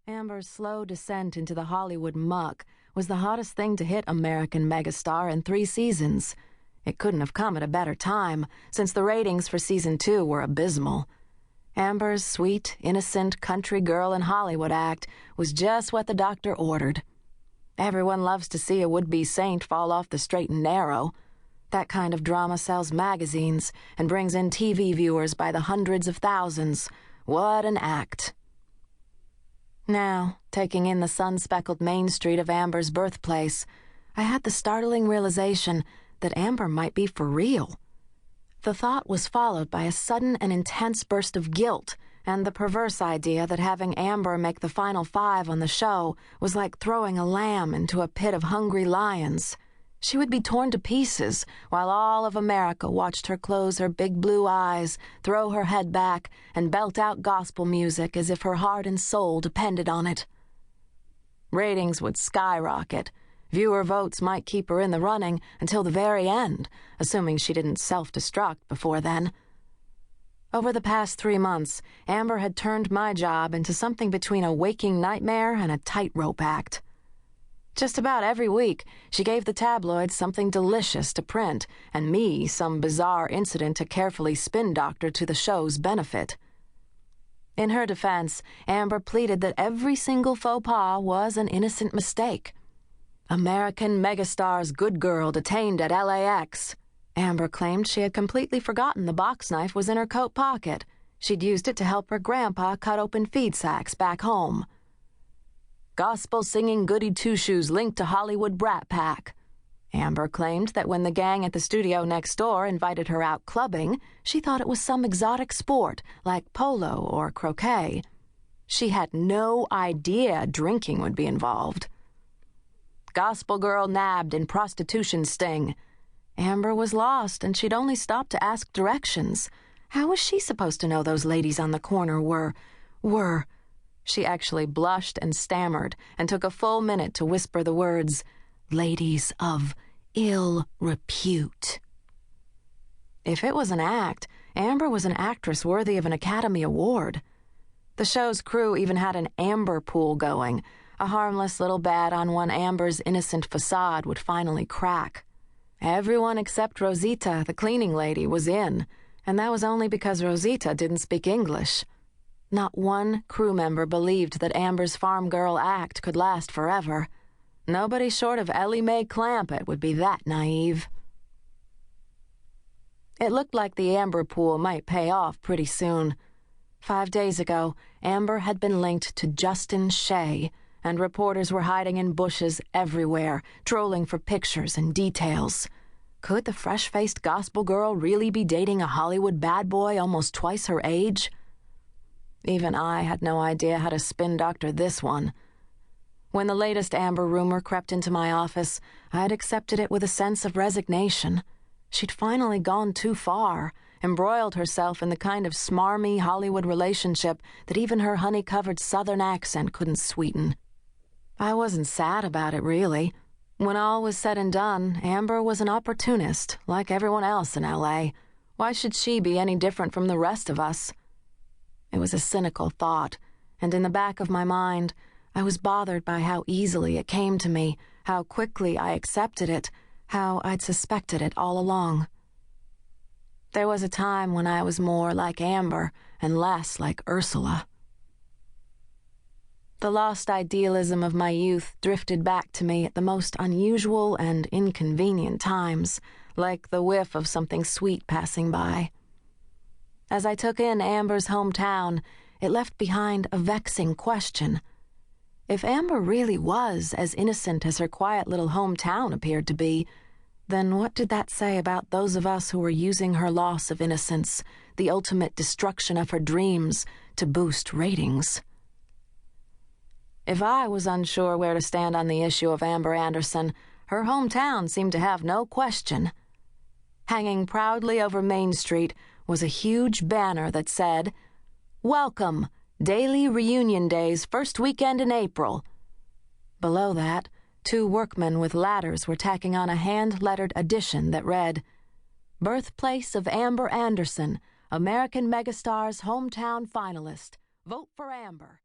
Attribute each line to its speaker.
Speaker 1: Amber's slow descent into the Hollywood muck was the hottest thing to hit American Megastar in 3 seasons. It couldn't have come at a better time, since the ratings for Season 2 were abysmal. Amber's sweet, innocent country girl in Hollywood act was just what the doctor ordered. Everyone loves to see a would-be saint fall off the straight and narrow. That kind of drama sells magazines and brings in TV viewers by the hundreds of thousands. What an act. Now, taking in the sun-speckled main street of Amber's birthplace, I had the startling realization that Amber might be for real. The thought was followed by a sudden and intense burst of guilt and the perverse idea that having Amber make the final 5 on the show was like throwing a lamb into a pit of hungry lions. She would be torn to pieces while all of America watched her close her big blue eyes, throw her head back, and belt out gospel music as if her heart and soul depended on it. Ratings would skyrocket. Viewer votes might keep her in the running until the very end, assuming she didn't self-destruct before then. Over the past 3 months, Amber had turned my job into something between a waking nightmare and a tightrope act. Just about every week, she gave the tabloids something delicious to print, and me some bizarre incident to carefully spin-doctor to the show's benefit. In her defense, Amber pleaded that every single faux pas was an innocent mistake. American Megastar's good girl detained at LAX. Amber claimed she had completely forgotten the box knife was in her coat pocket. She'd used it to help her grandpa cut open feed sacks back home. Gospel-singing goody two-shoes linked to Hollywood brat pack. Amber claimed that when the gang at the studio next door invited her out clubbing, she thought it was some exotic sport like polo or croquet. She had no idea drinking would be involved. Gospel girl nabbed in prostitution sting. Amber was lost, and she'd only stopped to ask directions. How was she supposed to know those ladies on the corner were... She actually blushed and stammered and took a full minute to whisper the words, "ladies of ill repute." If it was an act, Amber was an actress worthy of an Academy Award. The show's crew even had an Amber pool going, a harmless little bet on when Amber's innocent facade would finally crack. Everyone except Rosita, the cleaning lady, was in, and that was only because Rosita didn't speak English. Not one crew member believed that Amber's farm girl act could last forever. Nobody short of Ellie Mae Clampett would be that naive. It looked like the Amber pool might pay off pretty soon. 5 days ago, Amber had been linked to Justin Shea, and reporters were hiding in bushes everywhere, trolling for pictures and details. Could the fresh-faced gospel girl really be dating a Hollywood bad boy almost twice her age? Even I had no idea how to spin-doctor this one. When the latest Amber rumor crept into my office, I had accepted it with a sense of resignation. She'd finally gone too far, embroiled herself in the kind of smarmy Hollywood relationship that even her honey-covered Southern accent couldn't sweeten. I wasn't sad about it, really. When all was said and done, Amber was an opportunist, like everyone else in L.A. Why should she be any different from the rest of us? It was a cynical thought, and in the back of my mind, I was bothered by how easily it came to me, how quickly I accepted it, how I'd suspected it all along. There was a time when I was more like Amber and less like Ursula. The lost idealism of my youth drifted back to me at the most unusual and inconvenient times, like the whiff of something sweet passing by. As I took in Amber's hometown, it left behind a vexing question. If Amber really was as innocent as her quiet little hometown appeared to be, then what did that say about those of us who were using her loss of innocence, the ultimate destruction of her dreams, to boost ratings? If I was unsure where to stand on the issue of Amber Amberson, her hometown seemed to have no question. Hanging proudly over Main Street was a huge banner that said, "Welcome, Daily Reunion Day's first weekend in April." Below that, 2 workmen with ladders were tacking on a hand-lettered addition that read, "Birthplace of Amber Amberson, American Megastar's hometown finalist. Vote for Amber."